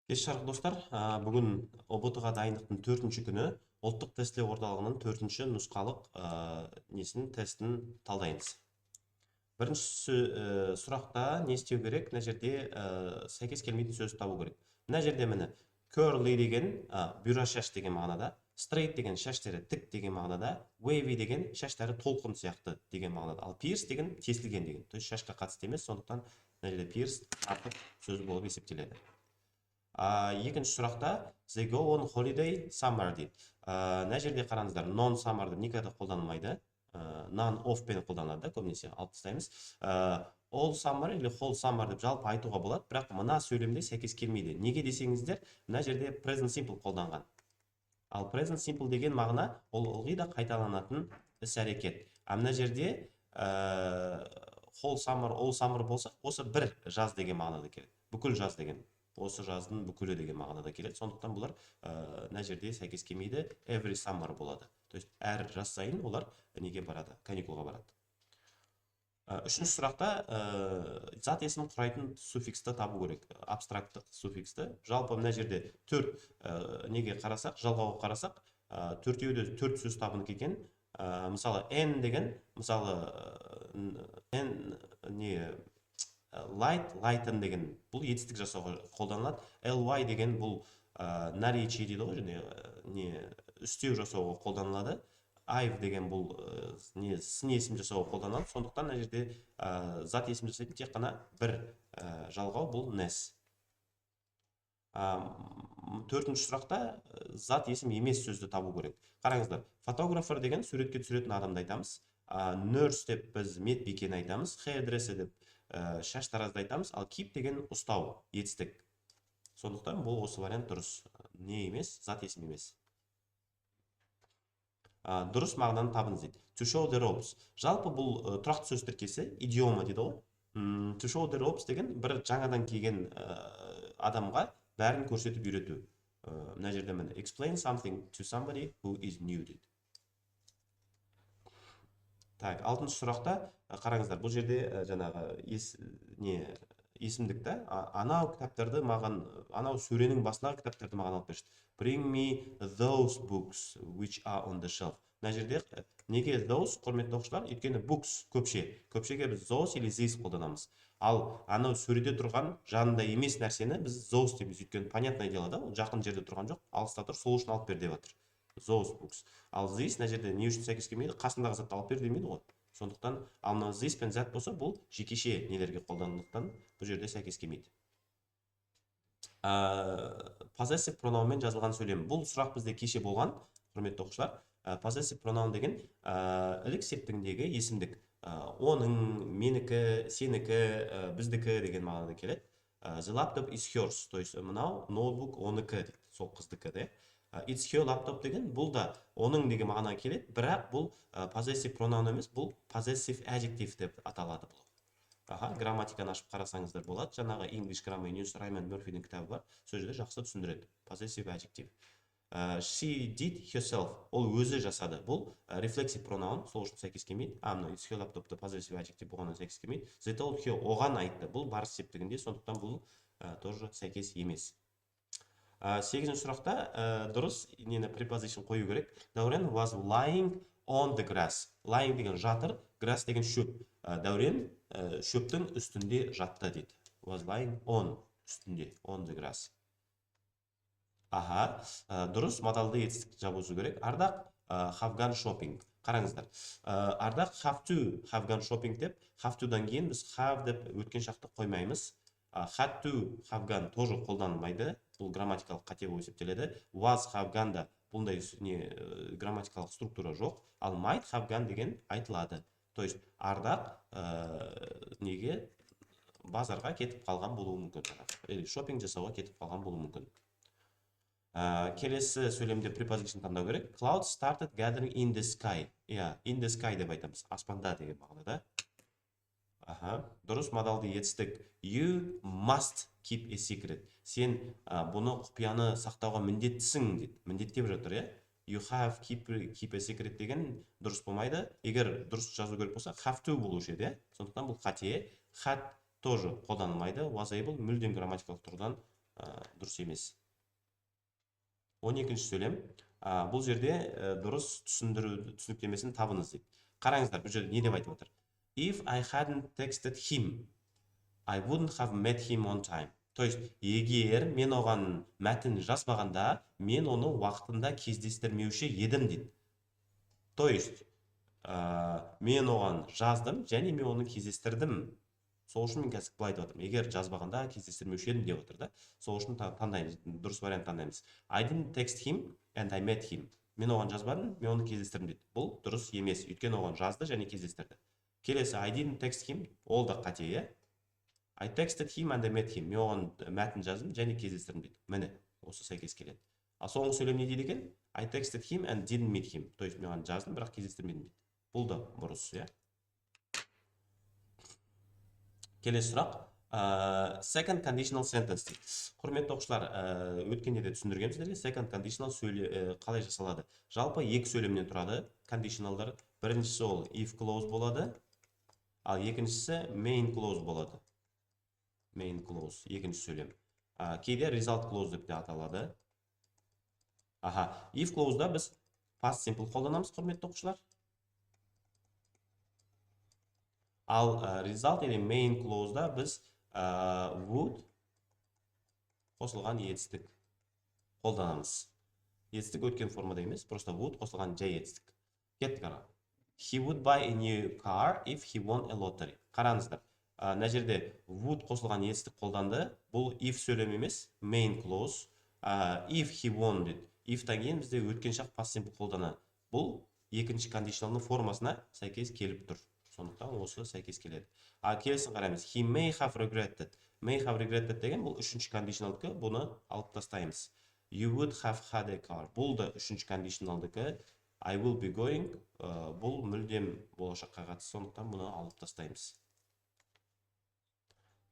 Кеш жарық достар, бүгін ұбт-ға дайындықтың төртінші күні ұлттық тестілеу орталығының төртінші нұсқалық тестін талдаймыз. Бірінші сұрақта не істеу керек? Мына жерде сәйкес келмейтін сөз табу керек. Мына жерде міне curly деген бұйра шаш деген мағынада, straight деген шаштары тік деген мағынада, wavy деген шаштары толқын сияқты деген мағынада, ал pierce деген тесілген деген. То есть шашқа қатысты емес, сондықтан мына жерде pierce артық сөз болып есептеледі. Екінші сұрақта they go on holiday summer дейді. Мына жерде қараңыздар, non summer'ды никогда қолданылмайды. Non off пен қолданылады, көбінесе алып тастаймыз. All summer или whole summer деп жалпы айтуға болады, бірақ мына сөйлемде сәйкес келмейді. Неге десеңіздер, мына жерде present simple қолданған. Ал present simple деген мағына ол ылғи да қайталанатын іс-әрекет. Мына жерде whole summer, all summer болса, осы бір жаз деген мағынада келеді. Бүкіл жаз деген. Осы жаздың бүкілі деген мағынада келеді. Сондықтан бұлар мына жерде сәйкес келмейді, every summer болады. То есть әр жаз сайын олар неге барады? Каникулға барады. Үшінші сұрақта зат есімін құрайтын суффиксті табу керек. Абстракттық суффиксті. Жалпы мына жерде төрт неге қарасақ, жалғауға қарасақ, төртеуі де төрт сөз табынық екен. Мысалы n деген, мысалы n не lighten деген бұл етістік жасауға қолданылады. ly деген бұл наречие дейді ғой, не үстеу жасауға қолданылады. I've деген бұл сын есім жасауға қолданылады. Сондықтан мына жерде зат есім жасайтын тек қана бір жалғау, бұл ness. Төртінші сұрақта зат есім емес сөзді табу керек. Қараңыздар, фотографер деген суретке түсіретін адамды айтамыз. Nurse деп біз медбикені айтамыз. Hairdresser деп шаш таразды айтамыз, ал keep деген ұстау, етістік. Сондықтан бұл осы вариант дұрыс. Не емес, зат есім емес. Дұрыс мағынаны табыңыз дейді. To show the ropes. Жалпы бұл тұрақты сөз тіркесі, идиома дейді ғой. To show the ropes деген бір жаңадан келген адамға бәрін көрсетіп үйрету. Мына жерде міне explain something to somebody who is new дейді. Так, алтыншы сұрақта қараңыздар, бұл жерде жаңағы есімдікті, анау кітаптарды маған, анау сөренің басындағы кітаптарды маған алып берші. Bring me those books which are on the shelf. Мына жерде неге those, құрметті оқушылар? Өйткені books көпше. Көпшеге біз those или these қолданамыз. Ал анау сөреде тұрған жанында емес нәрсені біз those дейміз. Өйткені понятное дело да, жақын жерде тұрған жоқ, алыста тұр, сол үшін алып бер деп жатыр. Those books. Ал this мына жерде не үшін сәйкес келмейді? Қасындағы затты алып бер демейді ғой. Сондықтан ал мына this пен that болса, бұл жекеше нелерге қолданылғандықтан бұл жерде сәйкес келмейді. Possessive pronounмен жазылған сөйлем. Бұл сұрақ бізде кеше болған, құрметті оқушылар. Possessive pronoun деген ілік септігіндегі есімдік. Оның, менікі, сенікі, біздікі деген мағынада келеді. The laptop is yours. То есть мынау ноутбук оныкі дейді. Сол қыздікі де. It's her laptop деген бұл да оның деген мағына келеді, бірақ бұл possessive pronoun емес, бұл possessive adjective деп аталады бұл. Грамматиканы ашып қарасаңыздар болады. Жаңағы English Grammar News Раймонд Мёрфидің кітабы бар. Сол жерде жақсы түсіндіреді. Possessive adjective. She did herself. Ол өзі жасады. Бұл reflexive pronoun, сол үшін сәйкес келмейді. Мына it's her laptop'та possessive adjective болғаннан сәйкес келмейді. They told her, оған айтты. Бұл барыс септігінде, сондықтан бұл тоже сәйкес емес. Сегізінші сұрақта дұрыс нені preposition қою керек. Дәурен was lying on the grass. Lying деген жатыр, grass деген шөп. Дәурен шөптің үстінде жатты дейді. Was lying on үстінде, on the grass. Дұрыс модалды етістік жабусы керек. Ардақ have gone shopping. Қараңыздар. Ардақ have to have gone shopping деп, have to-дан кейін біз have деп өткен шақты қоймаймыз. Had to have gone тоже қолданылмайды. Бұл грамматикалық қате болып есептеледі. Was have gone да бұндай грамматикалық структура жоқ. Ал might have gone деген айтылады. То есть ардақ неге базарға кетіп қалған болуы мүмкін. Или шопинг жасауға кетіп қалған болуы мүмкін. Келесі сөйлемде preposition таңдау керек. Clouds started gathering in the sky. In the sky деп айтамыз. Аспанда деген мағынада. Дұрыс модалды етістік. You must keep a secret. Сен бұны құпияны сақтауға міндеттісің дейді. Міндеттеп жатыр, You have keep a secret деген дұрыс болмайды. Егер дұрыс жазу керек болса, have to болушы еді. Сондықтан бұл қате. Had тоже қолданылмайды. Was able мүлдем грамматикалық тұрғыдан дұрыс емес. 12-ші сөйлем. Бұл жерде дұрыс түсініктемесін табыңыз дейді. Қараңыздар, бұл жерде не деп айтып отыр? If I hadn't texted him, I wouldn't have met him on time. То есть, егер мен оған мәтін жазбағанда, мен оны уақытында кездестірмеуші едім дейді. То есть, мен оған жаздым, және мен оны кездестірдім. Сол үшін мен қазір былай айтып отырмын. Егер жазбағанда кездестірмеуші едім деп отыр да. Сол үшін таңдаймыз, дұрыс вариант таңдаймыз. I didn't text him and I met him. Мен оған жазбадым, мен оны кездестірдім дейді. Бұл дұрыс емес, өйткені оған жазды және кездестірді. Келесі, I didn't text him, ол да қате, иә? I texted him and I met him. Мен оған мәтін жаздым және кездестірдім дейді. Міне, осы сәйкес келеді. Ал соңғы сөйлем не дейді екен? I texted him and didn't meet him. То есть мен оған жаздым, бірақ кездестірмедім дейді. Бұл да бұрыс, иә? Келесі сұрақ. Second conditional sentence дейді. Құрметті оқушылар, өткенде де түсіндіргенмін сіздерге, second conditional қалай жасалады? Жалпы екі сөйлемнен тұрады conditionalдар. Біріншісі ол if clause болады, ал екіншісі main clause болады. Main clause, екінші сөйлем. Кейде result clause деп те аталады. If clause'да біз past simple қолданамыз, құрметті оқушылар. Ал result или main clause'да біз would қосылған етістік қолданамыз. Етістік өткен формада емес, просто would қосылған жай етістік. Кеттік ара. He would buy a new car if he won a lottery. Қараңыздар. Мына жерде would қосылған етістік қолданды. Бұл if сөйлем емес, main clause. If he won дейді. If-тан кейін бізде өткен шақ past simple қолданады. Бұл екінші conditionalның формасына сәйкес келіп тұр. Сондықтан осы сәйкес келеді. Келесін қараймыз. He may have regretted. May have regretted деген бұл үшінші кондиционалдікі, бұны алып тастаймыз. You would have had a car. Бұл да үшінші кондиционалдікі. I will be going. Бұл мүлдем болашаққа қатысты, сондықтан бұны алып тастаймыз.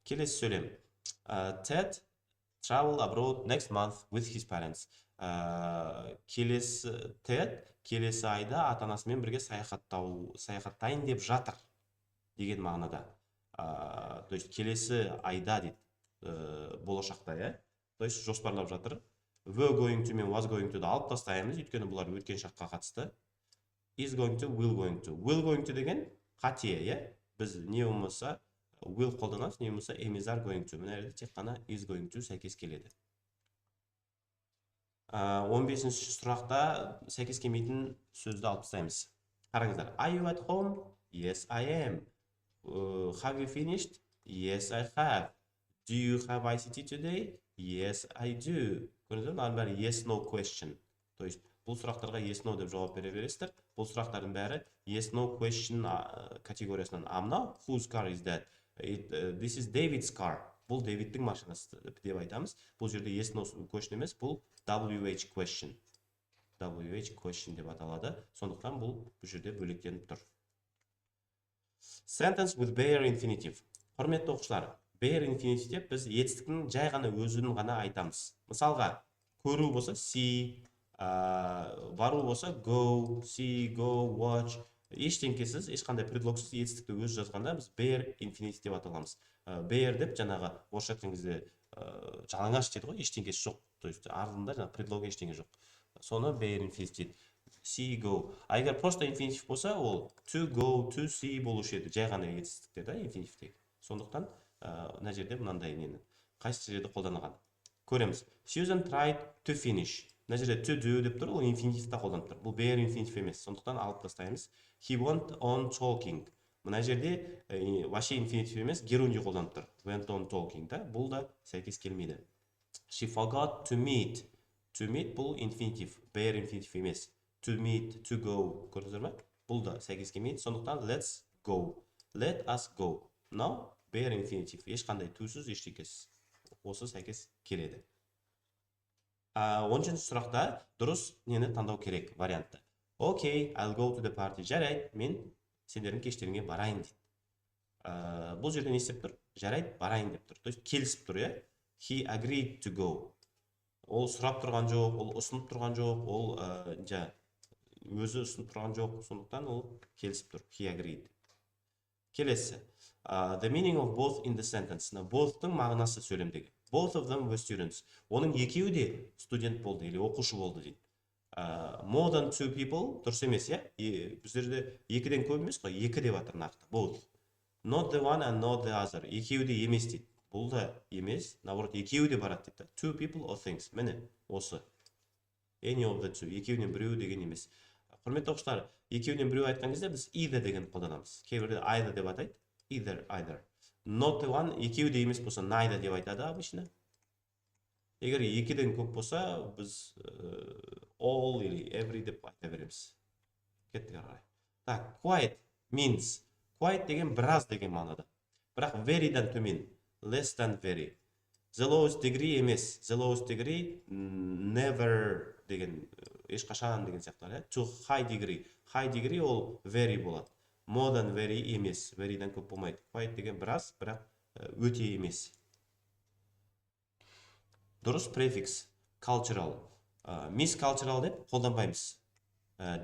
Келесі сөйлем. Ted travel abroad next month with his parents. Ted келесі айда ата-анасымен бірге саяхаттайын деп жатыр деген мағынада. То есть келесі айда дейді, болашақта, иә? То есть жоспарлап жатыр. Were going to мен was going to да алып тастаймыз, өйткені бұлар өткен шаққа қатысты. Is going to, will going to. Will going to деген қате, иә? Біз не болмаса will қолданамыз, не болмаса am is are going to. Мына жерде тек қана is going to сәйкес келеді. 15-ші сұрақта сәйкес келмейтін сөзді алып тастаймыз. Қараңыздар. Are you at home? Yes, I am. Have you finished? Yes, I have. Do you have ICT today? Yes, I do. Көрдіңіздер, мынаның бәрі yes, no question. То есть, бұл сұрақтарға yes, no деп жауап бере бересіздер. Бұл сұрақтардың бәрі yes, no question категориясынан. Now, whose car is that? This is David's car. Бұл Дэвидтің машинасы деп айтамыз. Бұл жерде yes, no question емес, бұл WH question. WH question деп аталады. Сондықтан бұл жерде бөлектеніп тұр. Sentence with bare infinitive. Құрметті оқушылар, bare infinitive деп біз етістіктің жай ғана өзін ғана айтамыз. Мысалға, көру болса see, бару болса go, see, go, watch. Ештеңкесіз, ешқандай предлогсыз етістікті өз жазғанда біз bare infinitive деп аталамыз. Bare деп жаңағы орысша айтқан кезде жалаңаш дейді ғой, ештеңкесі жоқ. То есть артында жаңағы предлог ештеңе жоқ. Соны bare infinitive дейді. See, go. Егер просто infinitive болса, ол to go, to see болушы еді. Жай ғана етістіктер да infinitive. Сондықтан мына жерде мынандай нені қайсы жерде қолданылған. Көреміз. Susan tried to finish. Мына жерде to do деп тұр, ол infinitive-та қолданып тұр. Бұл bare infinitive емес. Сондықтан алып тастаймыз. He went on talking. Мына жерде вообще infinitive емес, герундий қолданып тұр. Went on talking да. Бұл да сәйкес келмейді. She forgot to meet. To meet бұл infinitive, bare infinitive емес. To meet, to go. Көрдіңіздер ме? Бұл да сәйкес келмейді. Сондықтан let's go. Let us go. Now bare infinitive. Ешқандай to-сіз, ештеңкесіз. Осы сәйкес келеді. 10-ші сұрақта дұрыс нені таңдау керек вариантты. Okay, I'll go to the party. Жарайды, мен сендердің кештеріңе барайын дейді. Бұл жерде не істеп тұр? Жарайды, барайын деп тұр. То есть келісіп тұр, иә? He agreed to go. Ол сұрап тұрған жоқ, ол ұсынып тұрған жоқ, ол өзі ұсынып тұрған жоқ. Сондықтан ол келісіп тұр. He agreed. Келесі. The meaning of both in the sentence. Both'тың мағынасы сөйлемдегі. Both of them were students. Оның екеуі де студент болды или оқушы болды дейді. More than two people дұрыс емес, иә? Біздерде екіден көп емес қой, екі деп жатыр нақты. Both. Not the one and not the other. Екеуі де емес дейді. Бұл да емес, наоборот, екеуі де барады дейді. Two people or things. Міне, осы. Any of the two. Екеуінен біреуі деген емес. Құрметті оқушылар, екеуінен біреу айтқан кезде біз either деген қолданамыз. Кейбірде either деп атайды. Either. Not the one, екеуі де емес болса, neither деп айтады обычно. Егер екіден көп болса, біз all или every деп айта береміз. Кеттік ары қарай. Так, quite means. Quite деген біраз деген мағынада. Бірақ very'дан төмен. Less than very. The lowest degree емес. The lowest degree never деген, ешқашан деген сияқтылар. To high degree. High degree ол very болады. More than very емес. Very'дан көп болмайды. Quite деген біраз, бірақ өте емес. Дұрыс префикс. Cultural. Miscultural деп қолданбаймыз.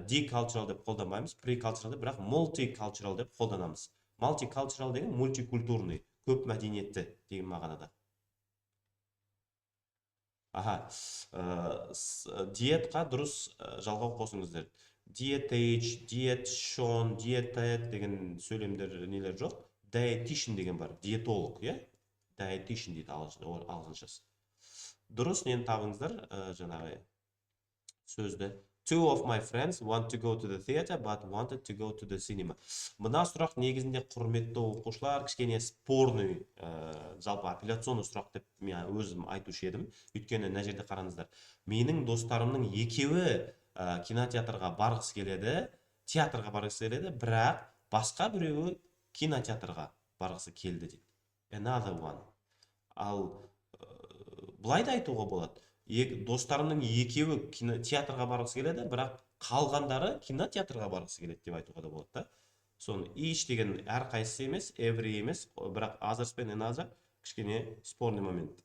Decultural деп қолданбаймыз. Precultural деп, бірақ multicultural деп қолданамыз. Multicultural деген мультикультурный, көп мәдениетті деген мағынада. Диетқа дұрыс жалғау қосыңыздар. Dietage, dietitian, dietet деген сөйлемдер нелер жоқ. Dietitian деген бар. Диетолог, иә? Dietitian дейді ағылшыншасы. Дұрыс нені табыңыздар жаңағы сөзді. Two of my friends want to go to the theater but wanted to go to the cinema. Мына сұрақ негізінде құрметті оқушылар кішкене спорный, жалпы апелляционный сұрақ деп мен өзім айтушы едім. Өйткені мына жерде қараңыздар. Менің достарымның екеуі кинотеатрға барғысы келеді, театрға барғысы келеді, бірақ басқа біреуі кинотеатрға барғысы келді дейді. Another one. Ал былай да айтуға болады. Достарымның екеуі театрға барғысы келеді, бірақ қалғандары кинотеатрға барғысы келеді деп айтуға да болады да. Соны each деген әр қайсысы емес, every емес, бірақ others пен another кішкене спорный момент.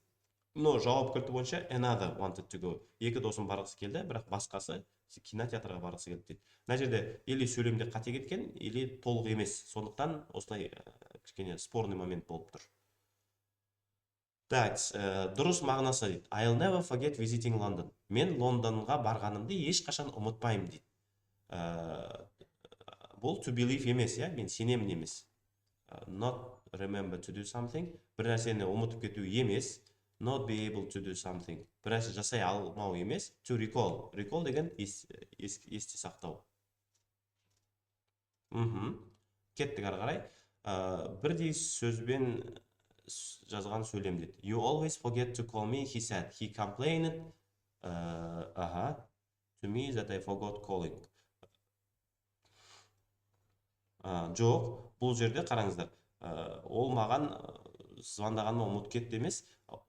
Но жауап кілті бойынша another wanted to go. Екі досым барғысы келді, бірақ басқасы кинотеатрға барғысы келді дейді. Мына жерде или сөйлемде қате кеткен, или толық емес. Сондықтан осылай кішкене спорный момент болып тұр. Так, дұрыс мағынасы дейді. I'll never forget visiting London. Мен Лондонға барғанымды ешқашан ұмытпаймын дейді. Бұл to believe емес, иә? Мен сенемін емес. Not remember to do something. Бір нәрсені ұмытып кету емес. Not be able to do something. Бір нәрсе жасай алмау емес. To recall. Recall деген есте сақтау. Кеттік ары қарай. Бірдей сөзбен жазған сөйлем дейді. You always forget to call me, he said. He complained to me that I forgot calling. Жоқ, бұл жерде қараңыздар. Ол маған звондағанымды ұмытып кетті емес.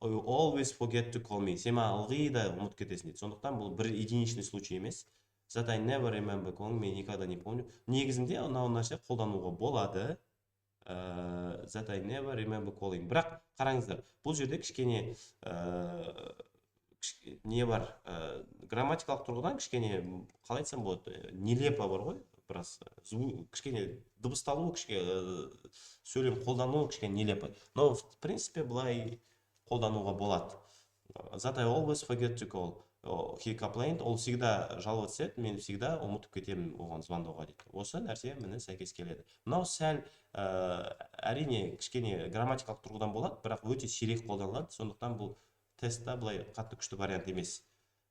You always forget to call me. Сен маған ылғи да ұмытып кетесің дейді. Сондықтан бұл бір единичный случай емес. That I never remember calling, мен никогда не помню. Негізінде мынау нәрсе қолдануға болады. That I never remember calling. Бірақ қараңыздар, бұл жерде кішкене не бар, грамматикалық тұрғыдан кішкене, қалай айтсам болады, нелепо бар ғой, біраз кішкене дыбысталуы, кішкене сөйлем қолдануы кішкене нелепо. Но в принципе былай қолдануға болады. That I always forget to call. He complained, ол всегда жаловаться етеді, мен всегда ұмытып кетемін оған звондауға дейді. Осы нәрсе міне сәйкес келеді. Мынау сәл әрине кішкене грамматикалық тұрғыдан болады, бірақ өте сирек қолданылады, сондықтан бұл тестта былай қатты күшті вариант емес.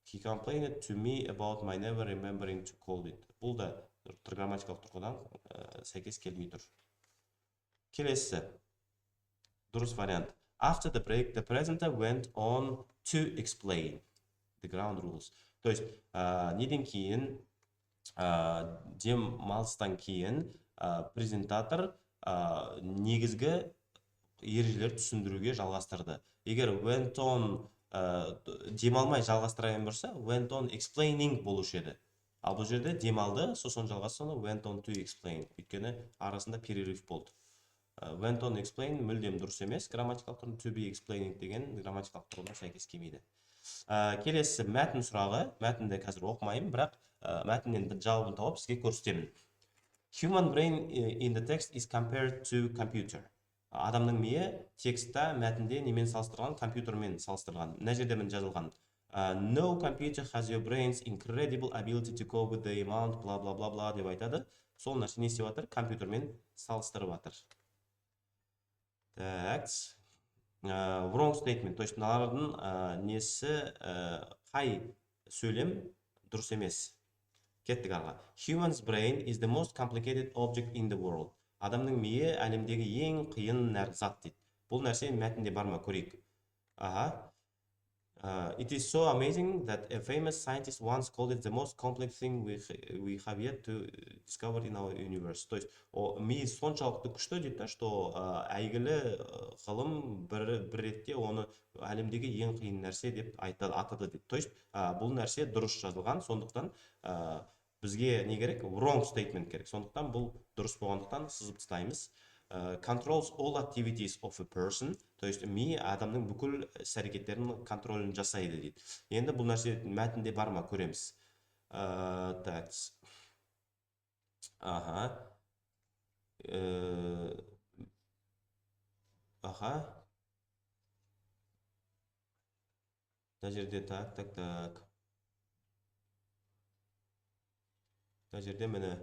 He complained to me about my never remembering to call дейді. Бұл да грамматикалық тұрғыдан сәйкес келмей тұр. Келесі дұрыс вариант. After the break, the presenter went on to explain the ground rules. То есть, неден кейін, демалыстан кейін презентатор негізгі ережелер түсіндіруге жалғастырды. Егер went on демалмай жалғастырайын болса, went on explaining болушы еді. Ал бұл жерде демалды, сосын жалғастырды, went on to explain. Өйткені арасында перерыв болды. Went on explain мүлдем дұрыс емес, грамматикалық тұрғыдан to be explaining деген грамматикалық тұрғыдан сәйкес келмейді. Келесі мәтін сұрағы, мәтінді қазір оқымаймын, бірақ мәтіннен жауабын тауып сізге көрсетемін. Human brain in the text is compared to computer. Адамның миы текстта, мәтінде немен салыстырған? Компьютермен салыстырған. Мына жерде міне жазылған. No computer has your brain's incredible ability to cope with the amount, бла бла бла бла деп айтады. Сол нәрсе не істеп жатыр? Компьютермен салыстырып жатыр. Так. Wrong statement. То есть мыналардың несі қай сөйлем дұрыс емес. Кеттік арға. Human's brain is the most complicated object in the world. Адамның миы әлемдегі ең қиын зат дейді. Бұл нәрсе мәтінде бар ма, көрейік. It is so amazing that a famous scientist once called it the most complex thing we have yet to discover in our universe. То есть, ми соншалықты күшті дейді, что әйгілі ғылым бір ретте оны әлемдегі ең қиын нәрсе деп атады дейді. То есть, бұл нәрсе дұрыс жазылған, сондықтан бізге не керек? Wrong statement керек. Сондықтан бұл дұрыс болғандықтан сызып тастаймыз. Controls all activities of a person, то есть ми адамның бүкіл іс-әрекеттерінің контролін жасайды дейді. Енді бұл нәрсе мәтінде бар ма, көреміз. Так. Мына жерде так. Мына жерде міне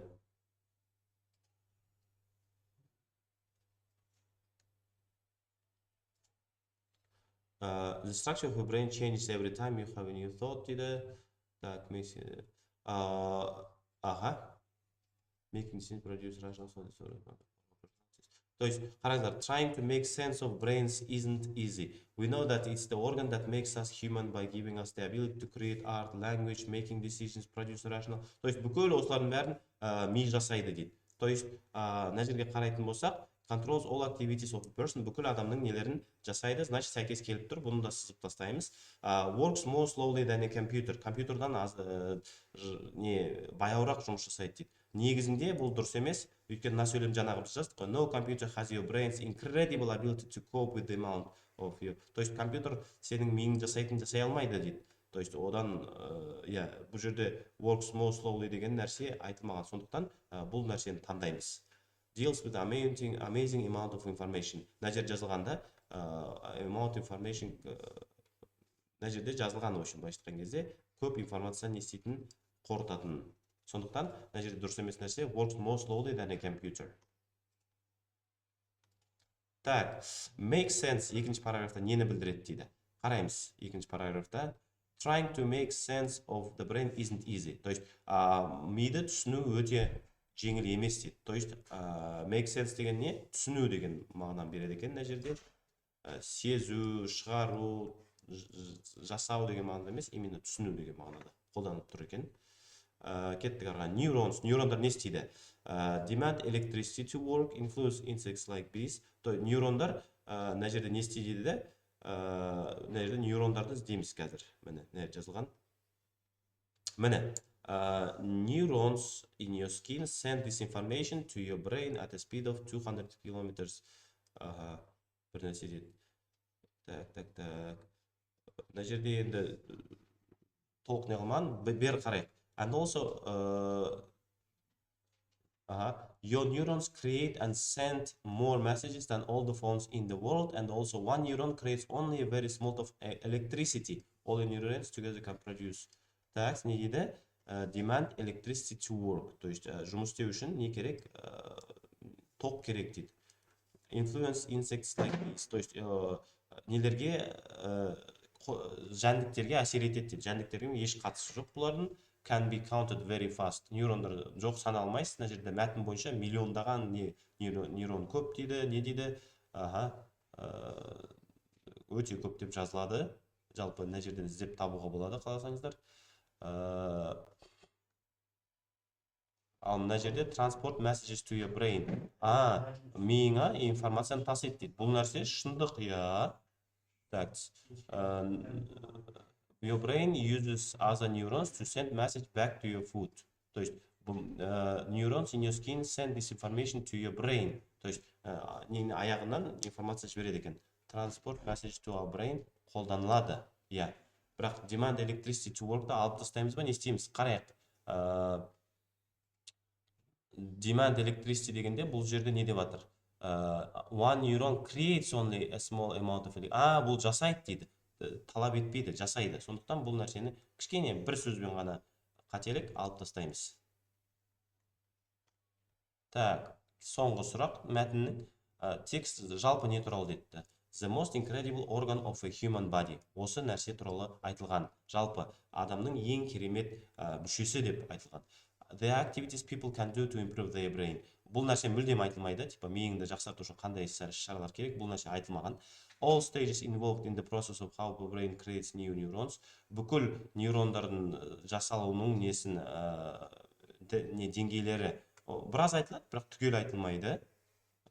the structure of your brain changes every time you have a new thought дейді. Так, making decisions, produce rational thoughts. То есть, қараңыздар, trying to make sense of brains isn't easy. We know that it's the organ that makes us human by giving us the ability to create art, language, making decisions, produce rational. То есть, бүкіл осылардың бәрін ми жасайды дейді. То есть, мына жерге қарайтын болсақ, controls all activities of a person, бүкіл адамның нелерін жасайды, значит, сәйкес келіп тұр, бұны да сызып тастаймыз. Works more slowly than a computer. Компьютердан баяуырақ жұмыс жасайды дейді. Негізінде бұл дұрыс емес, өйткені мына сөйлем жаңағы біз жаздық қой. No computer has your brain's incredible ability to cope with the amount of you. То есть, компьютер сенің миың жасай алмайды дейді. То есть, одан, бұл жерде works more slowly деген нәрсе айтылмаған. Сондықтан, бұл нәрсені таңдаймыз. Deals with amazing amount of information. Мына жерде жазылғанда amount information мына жерде жазылған үшін былайша айтқан кезде көп информацияны еститін, қорытатын. Сондықтан мына жерде дұрыс емес нәрсе works more slowly than a computer. Так, make sense екінші параграфта нені білдіреді дейді. Қараймыз екінші параграфта. Trying to make sense of the brain isn't easy. То есть, миды түсіну өте жеңіл емес дейді. То есть, make sense деген не? Түсіну деген мағынаны береді екен мына жерде. Сезу, шығару, жасау деген мағынада емес, именно түсіну деген мағынада қолданып тұр екен. Кеттік арға. Neurons. Нейрондар не істейді? Demand electricity to work, influence insects like bees. То есть, нейрондар мына жерде не істейді де? Мына жерде нейрондарды іздейміз қазір. Міне, мына жерде жазылған. Міне. Neurons in your skin send this information to your brain at a speed of 200 kilometers. Bir нәрсе дейді. Так. Мына жерде енді толық не қылман, бер қарайық. And also, your neurons create and send more messages than all the phones in the world, and also one neuron creates only a very small of electricity. All the neurons together can produce. Так, не дейді? Demand electricity to work. То есть, жұмыс істеу үшін не керек? Ток керек дейді. Influence insects like bees. То есть, нелерге, жәндіктерге әсер етеді дейді. Жәндіктерге еш қатысы жоқ бұлардың. Can be counted very fast. Нейрондар жоқ саналмайсыз. Мына жерде мәтін бойынша миллиондаған нейрон көп дейді, не дейді? Өте көп деп жазылады. Жалпы мына жерден іздеп табуға болады, қаласаңыздар. Ал мына жерде transport messages to your brain. Миыңа информацияны тасиды дейді. Бұл нәрсе шындық, Так. Your brain uses other neurons to send message back to your food. То есть, neurons in your skin send this information to your brain. То есть, аяғынан информация жібереді екен. Transport message to our brain қолданылады. Бірақ demand electricity to work-та алып тастаймыз ба, не істейміз? Қарайық. Demand electricity дегенде бұл жерде не деп жатыр? One neuron creates only a small amount of бұл жасайды дейді. Талап етпейді, жасайды. Сондықтан бұл нәрсені кішкене бір сөзбен ғана қателік алып тастаймыз. Так, соңғы сұрақ мәтіннің текст жалпы не туралы деді? The most incredible organ of a human body. Осы нәрсе туралы айтылған. Жалпы адамның ең керемет мүшесі деп айтылған. The activities people can do to improve their brain. Бұл нәрсе мүлдем айтылмайды. Типа миыңды жақсарту үшін қандай шаралар керек? Бұл нәрсе айтылмаған. All stages involved in the process of how the brain creates new neurons. Бүкіл нейрондардың жасалуының несін деңгейлері біраз айтылады, бірақ түгел айтылмайды.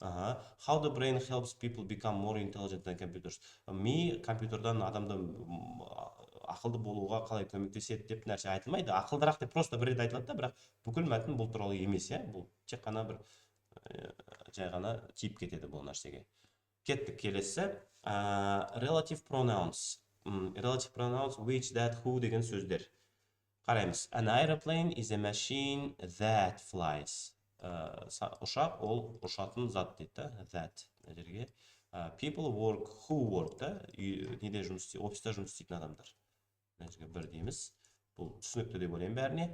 How the brain helps people become more intelligent than computers. Ми компьютердан адамды ақылды болуға қалай көмектеседі деп нәрсе айтылмайды. Ақылдырақ деп просто бір рет айтылады да, бірақ бүкіл мәтін бұл туралы емес, бұл тек қана бір жай ғана тиіп кетеді бұл нәрсеге. Кеттік келесі. Relative pronouns. Relative pronouns which, that, who деген сөздер. Қараймыз. An aeroplane is a machine that flies. Ұшақ ол ұшатын зат дейді, that жерге. People work, who work да, неде жұмыс істейді, офиста жұмыс істейтін адамдар. Бір дейміз. Бұл түсінікті деп ойлаймын бәріне.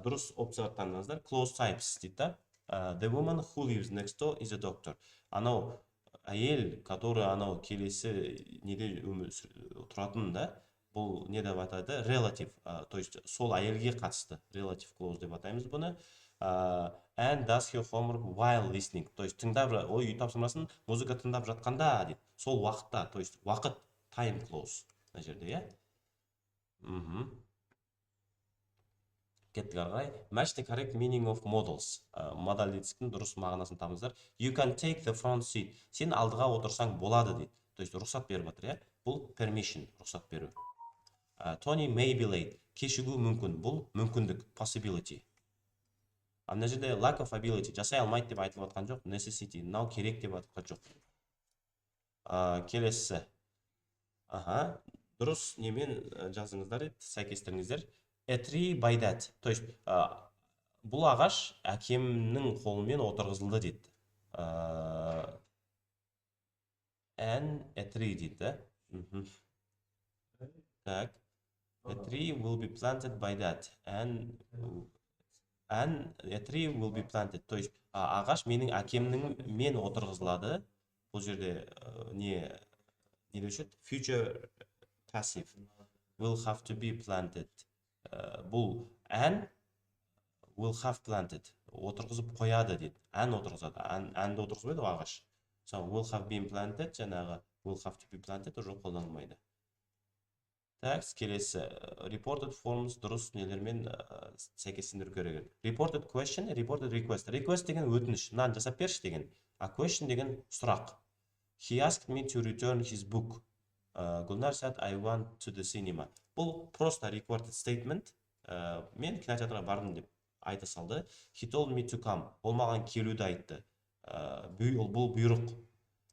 Дұрыс опциялар таңдаңыздар. Close types дейді. The woman who lives next door is a doctor. Анау әйел, который анау келесі неде тұратын да, бұл не деп атайды? Relative, то есть сол әйелге қатысты. Relative clause деп атаймыз бұны. And does her homework while listening. То есть тыңдап, үй тапсырмасын музыка тыңдап жатқанда дейді. Сол уақытта, то есть уақыт, time clause. Мына жерде, Кеттік арғай. Match the correct meaning of modals. Модалитіктің дұрыс мағынасын табыңыздар. You can take the front seat. Сен алдыға отырсаң болады дейді. То есть рұқсат беріп жатыр, Бұл permission, рұқсат беру. Tony may be late. Кешігу мүмкін. Бұл мүмкіндік, possibility. Ана жерде lack of ability, жасай алмайды деп айтылып жатқан жоқ, necessity, мынау керек деп айтылған жоқ. Келесі. Дұрыс немен жазыңыздар, сәйкестіріңіздер. A tree by that. То есть бұл ағаш әкемнің қолымен отырғызылды дейді. And a tree дейді. Так. A tree will be planted by that. And a tree will be planted. То есть ағаш менің әкемнің мен отырғызылады. Бұл жерде не деуші? Future passive. Will have to be planted. Бұл and will have planted. Отырғызып қояды дейді. And отырғызады. And отырғызбайды ағаш. So will have been planted, жаңағы will have to be planted уже қолданылмайды. Так, келесі. Reported forms дұрыс нелермен сәйкестендіру керек. Reported question, reported request. Request деген өтініш, мынаны жасап берші деген. A question деген сұрақ. He asked me to return his book. Гүлнар said I went to the cinema. Бұл просто recorded statement. Мен кинотеатрға бардым деп айта салды. He told me to come. Ол маған келуді айтты. Бұл бұйрық.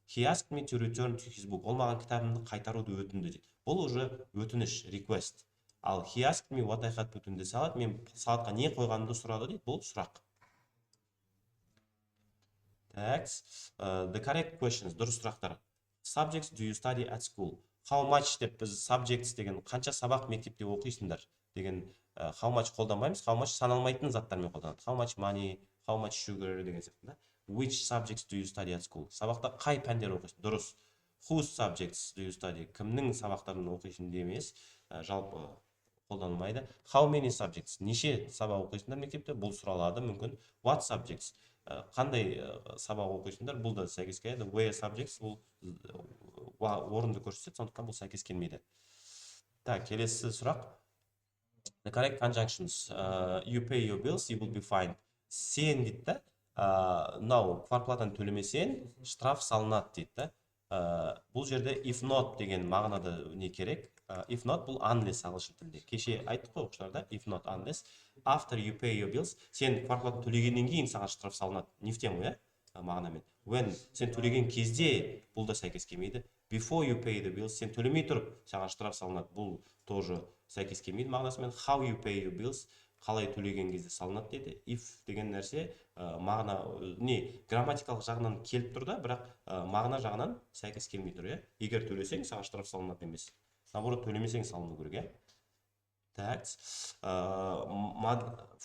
He asked me to return to his book. Ол маған кітабымды қайтаруды өтінді дейді. Бұл уже өтініш, request. Ал he asked me what I had put in the salad. Мен салатқа не қойғанымды сұрады дейді. Бұл сұрақ. Так. The correct questions, дұрыс сұрақтар. Subjects do you study at school? How much деп біз subjects деген қанша сабақ мектепте оқисыңдар деген how much қолданбаймыз. How much саналмайтын заттармен қолданады. How much money, how much sugar деген сияқты. Which subjects do you study at school? Сабақта қай пәндер оқисың? Дұрыс. Whose subjects do you study? Кімнің сабақтарын оқисың демес, жалпы қолданылмайды. How many subjects? Неше сабақ оқисыңдар мектепте? Бұл сұралады мүмкін. What subjects? Қандай сабақ оқисыңдар? Бұл да сәйкес келеді. Where subjects? Бұл орынды көрсетеді, сондықтан бұл сәйкес келмейді. Так, келесі сұрақ. The correct conjunctions. You pay your bills, you will be fine. Сен дейді, квартплатаны төлемесен, штраф салынады дейді. Бұл жерде if not деген мағынада не керек? If not, бұл unless ағылшын тілінде. Кеше айттық қой оқушыларда, if not unless. After you pay your bills, сен квартплатаны төлегеннен кейін саған штраф салынады. Не в тему, мағынамен. When сен төлеген кезде бұл да сәйкес келмейді. Before you pay the bills, сен төлемей тұрып, саған штраф салынады. Бұл тоже сәйкес келмейді мағынасымен. How you pay your bills, қалай төлеген кезде салынады дейді. If деген нәрсе мағына грамматикалық жағынан келіп тұр да, бірақ мағына жағынан сәйкес келмей тұр, иә. Егер төлесең, саған штраф салынады емес. Наоборот, төлемесең салыну керек, иә. Так.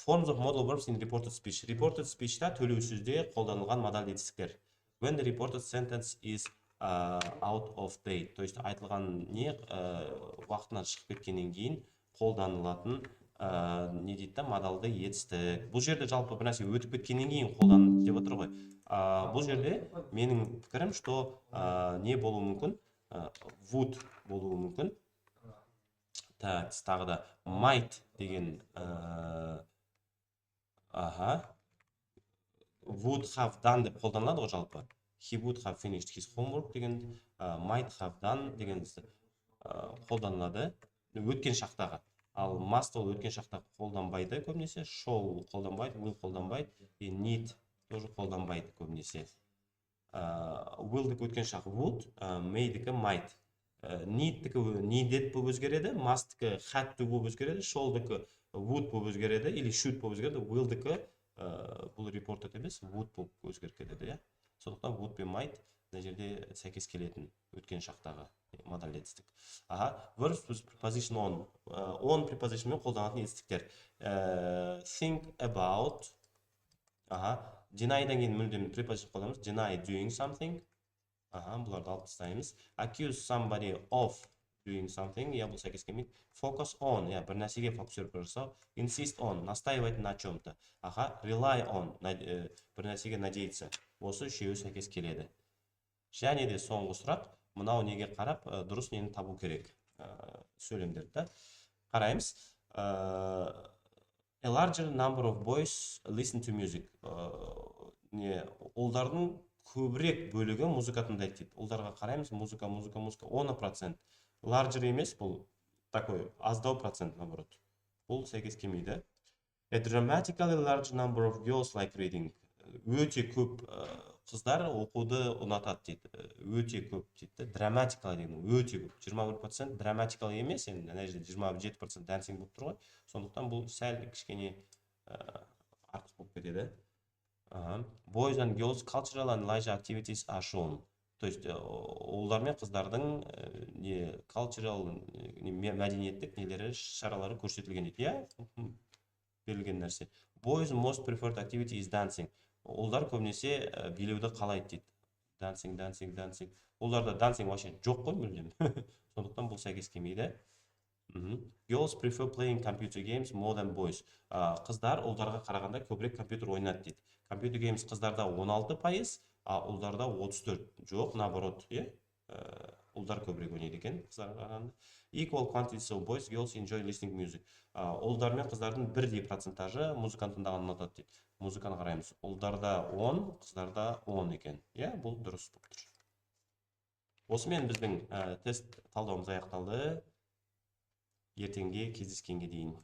Forms of modal verbs in reported speech. Reported speech'та төлеу сөзде қолданылған модаль етістіктер. When the reported sentence is out of date, то есть айтылған не уақытынан шығып кеткеннен кейін қолданылатын не дейді да, модальды етістік. Бұл жерде жалпы бір нәрсе өтіп кеткеннен кейін қолданылады деп отыр ғой. Бұл жерде менің пікірім, что не болуы мүмкін, would болуы мүмкін. Так, тағы да might деген would have done деп қолданылады ғой жалпы. He would have finished his homework деген, might have done деген қолданылады өткен шақтағы. Ал must ол өткен шақта қолданбайды көбінесе, shall қолданбайды, will қолданбайды, need тоже қолданбайды көбінесе. Will-дікі өткен шақ would, may-дікі might. Need-дікі needed болып өзгереді, must-дікі had to болып өзгереді, shall-дікі would болып өзгереді, или should болып өзгереді, will-дікі бұл reported емес, would болып өзгеріп кетеді, иә. Сондықтан would be might мына жерде сәйкес келетін өткен шақтағы модаль етістік. Verbs with preposition on. On preposition мен қолданатын етістіктер. Think about. Deny-дан кейін мүлдем preposition қолданамыз. Deny doing something. Бұларды алып тастаймыз. Accuse somebody of doing something. Бұл сәйкес келмейді. Focus on. Бір нәрсеге фокусировка жасау. Insist on. Настаивать на чем-то. Rely on. Бір нәрсеге надеяться. Осы үшеуі сәйкес келеді. Және де соңғы сұрақ. Мынау неге қарап, дұрыс нені табу керек сөйлемдерді. Қараймыз. A larger number of boys listen to music. Олдардың көбірек бөлігі музыка тыңдайды дейді. Олдарға қараймыз, музыка 10%. Larger емес, бұл такой аздау процент, наоборот. Бұл сәйкес келмейді. A dramatically large number of girls like reading. Өте көп қыздар оқуды ұнатады дейді. Өте көп дейді. Dramatically деген өте көп. 21% dramatically емес, енді ана жерде 27% dancing болып тұр ғой. Сондықтан бұл сәл кішкене артық болып кетеді. Boys and girls cultural and leisure activities are shown. То есть олар мен қыздардың cultural мәдениеттік нелері, шаралары көрсетілген дейді. Берілген нәрсе. Boys most preferred activity is dancing. Олдар көбінесе билеуді қалайды дейді. Dancing. Оларда dancing вообще жоқ қой мүлдем. Сондықтан бұл сәйкес келмейді. Girls prefer playing computer games more than boys. Қыздар олдарға қарағанда көбірек компьютер ойнайды дейді. Computer games қыздарда 16%, олдарда 34%. Жоқ, наоборот, олдар көбірек ойнайды екен қыздарға қарағанда. Equal quantities of boys, girls enjoy listening music. Олдар мен қыздардың бірдей процентажы музыканы тыңдағанды ұнатады дейді. Музыканы қараймыз. Олдарда 10, қыздарда 10 екен. Бұл дұрыс болып тұр. Осымен біздің тест талдауымыз аяқталды. Ертеңге кездескенге дейін.